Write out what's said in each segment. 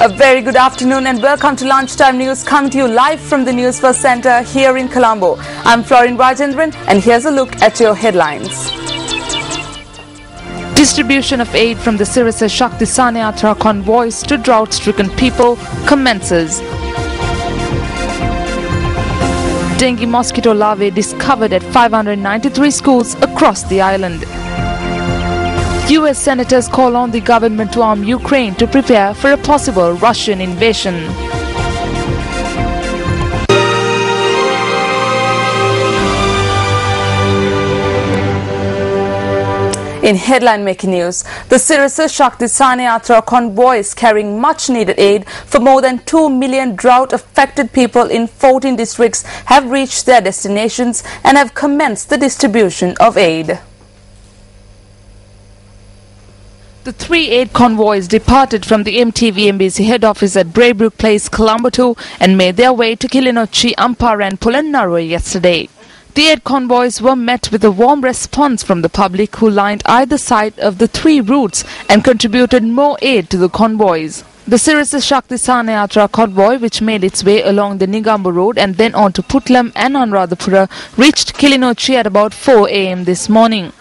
A very good afternoon and welcome to Lunchtime News, coming to you live from the Newsfirst Center here in Colombo. I'm Florin Rajendran and here's a look at your headlines. Distribution of aid from the Sirasa Shakti Sanayatra convoys to drought-stricken people commences. Dengue mosquito larvae discovered at 593 schools across the island. US senators call on the government to arm Ukraine to prepare for a possible Russian invasion. In headline-making news, the Sirasa Shakti Sanayatra convoys carrying much-needed aid for more than 2 million drought-affected people in 14 districts have reached their destinations and have commenced the distribution of aid. The 3 aid convoys departed from the MTV Embassy head office at Braybrook Place, Colombo 2 and made their way to Kilinochchi, Ampara and Polonnaruwa yesterday. The aid convoys were met with a warm response from the public who lined either side of the 3 routes and contributed more aid to the convoys. The Sirasa Shakti Sanayatra convoy, which made its way along the Nigambo Road and then on to Putlam and Anuradhapura, reached Kilinochchi at about 4 a.m. this morning.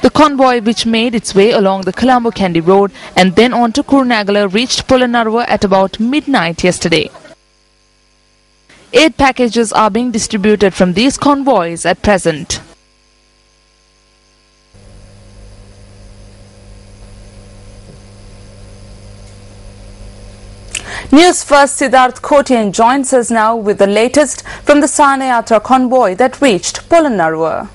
The convoy, which made its way along the Colombo Kandy Road and then on to Kurunegala, reached Polonnaruwa at about midnight yesterday. Aid packages are being distributed from these convoys at present. Newsfirst Siddharth Kotian joins us now with the latest from the Sanayatra convoy that reached Polonnaruwa.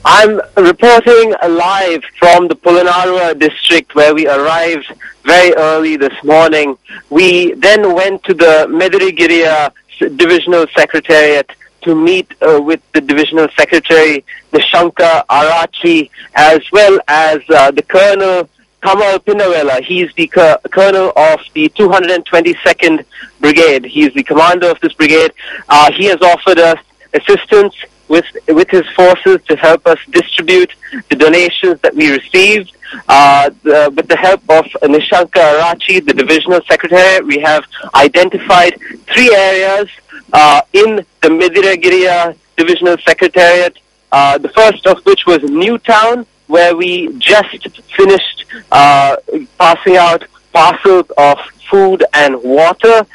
I'm reporting live from the Polonnaruwa district where we arrived very early this morning. We then went to the Medirigiriya Divisional Secretariat to meet with the Divisional Secretary, Nishanka Arachi, as well as the Colonel Kamal Pinawela. He's the Colonel of the 222nd Brigade. He's the commander of this brigade. He has offered us assistance with his forces to help us distribute the donations that we received. With the help of Nishanka Arachi, the Divisional Secretary, we have identified 3 areas in the Medirigiriya Divisional Secretariat. The first of which was Newtown, where we just finished passing out parcels of food and water.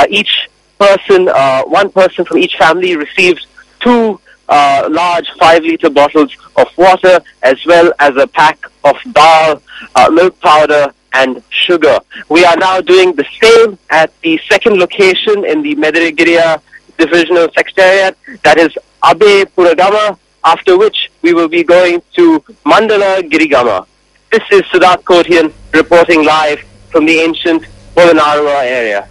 Each person, one person from each family received 2 large 5-liter bottles of water, as well as a pack of dal, milk powder and sugar. We are now doing the same at the second location in the Medirigiriya Divisional Secretariat, that is Abe Puragama, after which we will be going to Mandala Girigama. This is Siddharth Kotian reporting live from the ancient Polonnaruwa area.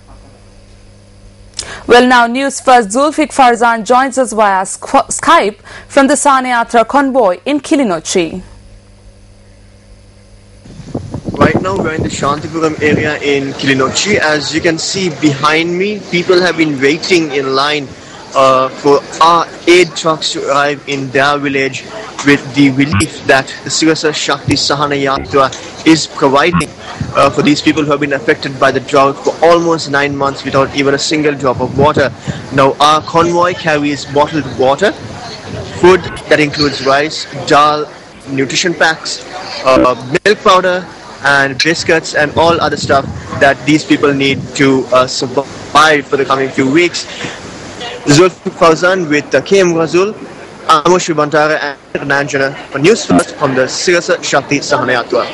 Well, now Newsfirst Zulfik Farzan joins us via Skype from the Sanayatra convoy in Kilinochchi. Right now we're in the Shantipuram area in Kilinochchi. As you can see behind me, people have been waiting in line for our aid trucks to arrive in their village with the relief that the Sirasa Shakti Sanayatra is providing for these people who have been affected by the drought for almost 9 months without even a single drop of water. Now our convoy carries bottled water, food that includes rice, dal, nutrition packs, milk powder and biscuits and all other stuff that these people need to survive for the coming few weeks. Zulfik Farzan with KM Razul, Amo Shibantara and Nanjana for Newsfirst from the Sirasa Shakti Sanayatra.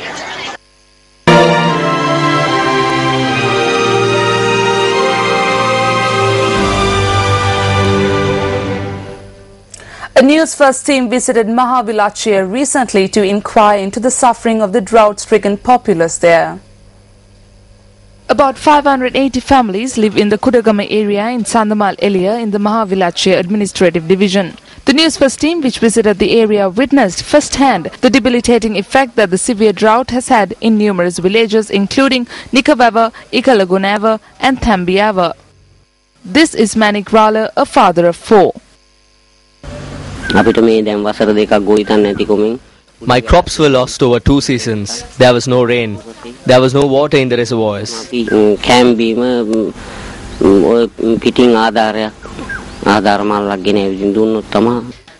A Newsfirst team visited Mahavilachia recently to inquire into the suffering of the drought-stricken populace there. About 580 families live in the Kudagama area in Sandamal Elia in the Mahavilachia Administrative Division. The Newsfirst team, which visited the area, witnessed firsthand the debilitating effect that the severe drought has had in numerous villages including Nikavava, Ikalagunava and Thambiava. This is Manik Rala, a father of 4. My crops were lost over 2 seasons. There was no rain. There was no water in the reservoirs.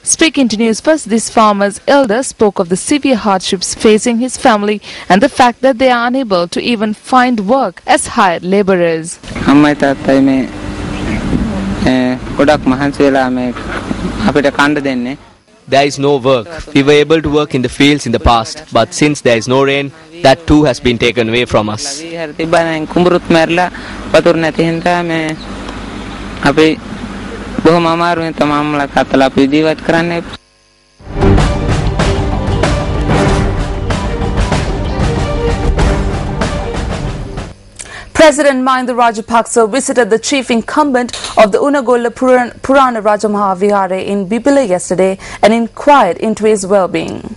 Speaking to Newsfirst, this farmer's elder spoke of the severe hardships facing his family and the fact that they are unable to even find work as hired laborers. There is no work. We were able to work in the fields in the past, but since there is no rain, that too has been taken away from us. President Mahinda Rajapaksa visited the chief incumbent of the Unagolla Purana Rajamaha Vihare in Bibila yesterday and inquired into his well-being.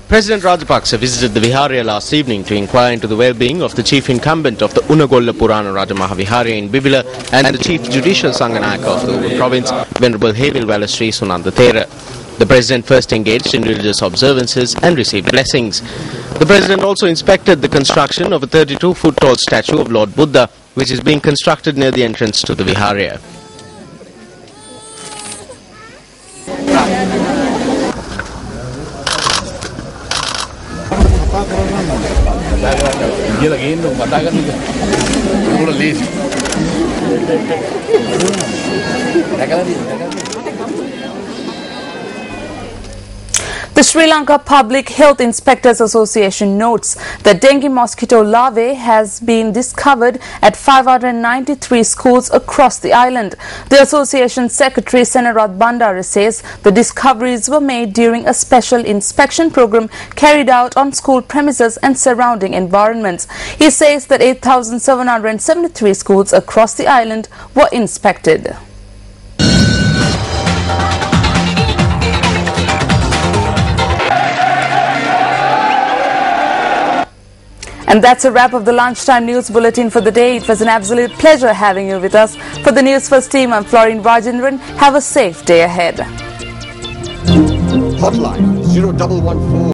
President Rajapaksa visited the Viharya last evening to inquire into the well-being of the chief incumbent of the Unagolla Purana Rajamaha Vihare in Bibila and the chief judicial Sanganayaka of the Uva province, Venerable Hevil Valastri Sunanda Thera. The President first engaged in religious observances and received blessings. The President also inspected the construction of a 32-foot tall statue of Lord Buddha, which is being constructed near the entrance to the Viharya. The Sri Lanka Public Health Inspectors Association notes that dengue mosquito larvae has been discovered at 593 schools across the island. The association secretary Senarath Bandari says the discoveries were made during a special inspection program carried out on school premises and surrounding environments. He says that 8,773 schools across the island were inspected. And that's a wrap of the Lunchtime News Bulletin for the day. It was an absolute pleasure having you with us. For the Newsfirst team, I'm Florine Rajendran. Have a safe day ahead. Hotline 0114